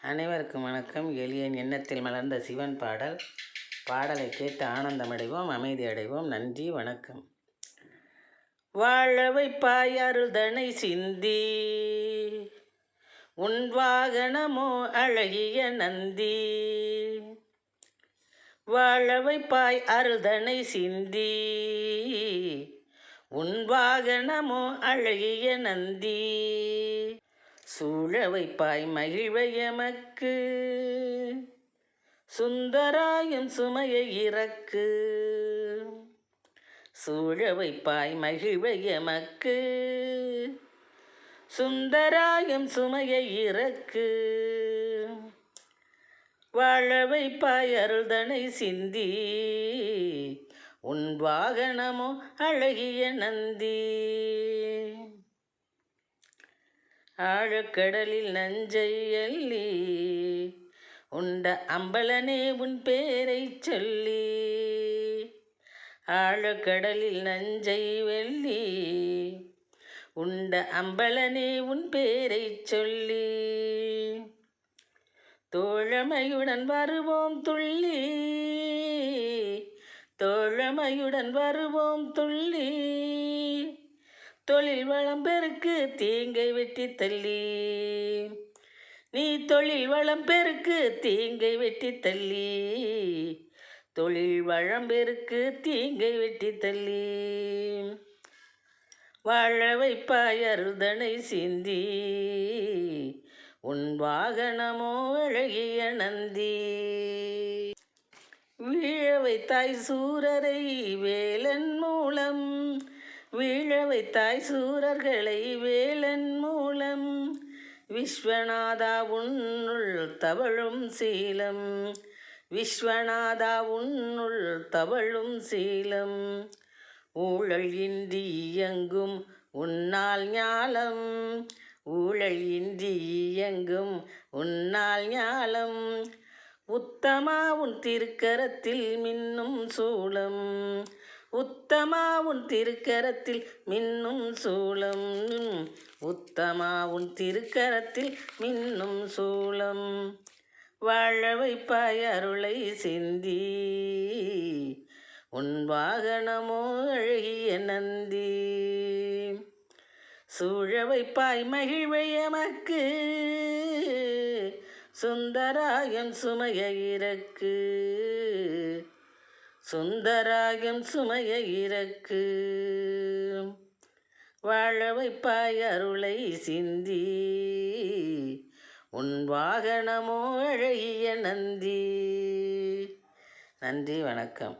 அனைவருக்கும் வணக்கம். எளியன் எண்ணத்தில் மலர்ந்த சிவன் பாடலை கேட்டு ஆனந்தமடைவோம், அமைதி அடைவோம். நன்றி, வணக்கம். வாழ வைப்பாய் அருள்தனை சிந்தி, உன் வாகனமோ அழகிய நந்தி. வாழ வைப்பாய் அருள்தனை சிந்தி, உன் வாகனமோ அழகிய நந்தி. சூழ வைப்பாய் மகிழ்வை எமக்கு, சுந்தராயும் சுமையை இறக்கு. சூழ வைப்பாய் மகிழ்வை எமக்கு, சுந்தராயும் சுமையை இறக்கு. வாழ வைப்பாய் அருள்தனை சிந்தி, உன் வாகனமோ அழகிய நந்தி. ஆழக்கடலில் நஞ்சை அள்ளி உண்ட அம்பலனே உன் பேரை சொல்லி. ஆழக்கடலில் நஞ்சை வெள்ளி உண்ட அம்பலனே உன் பேரை சொல்லி. தோழமையுடன் வருவோம் துள்ளி, தோழமையுடன் வருவோம் துள்ளி. தொழில் வளம் பெருக்கு தீங்கை வெட்டி தள்ளி, நீ தொழில் வளம் பெருக்கு தீங்கை வெட்டி தள்ளி. தொழில் வளம் பெருக்கு தீங்கை வெட்டி தள்ளி. வாழ வைப்பாய் அருள்தனை சிந்தி, உன் வாகனமோ அழகிய நந்தி. வீழ வைத்தாய் சூரரை வேலன் மூலம், வீழ வைத்தாய் சூரர்களை வேலன் மூலம். விஸ்வநாதா உன்னுள் தவழும் சீலம், விஸ்வநாதா உன்னுள் தவழும் சீலம். ஊழல் இன்றி இயங்கும் உன்னால் ஞாலம், ஊழல் இன்றி இயங்கும் உன்னால் ஞாலம். உத்தமா உன் திருக்கரத்தில் மின்னும் சூலம், உத்தமா உன் திருக்கரத்தில் மின்னும் சூலம். உத்தமா உன் திருக்கரத்தில் மின்னும் சூலம். வாழ வைப்பாய் அருளை சிந்தி, உன் வாகனமோ அழகிய நந்தி. சூழ வைப்பாய் மகிழ்வை எமக்கு, சுந்தராயம் சுமையை இறக்கு. சுந்தராயம் சுமையை இறக்கு. வாழ வைப்பாய் அருளை சிந்தி, உன் வாகனமோ அழகிய நந்தி. நன்றி, வணக்கம்.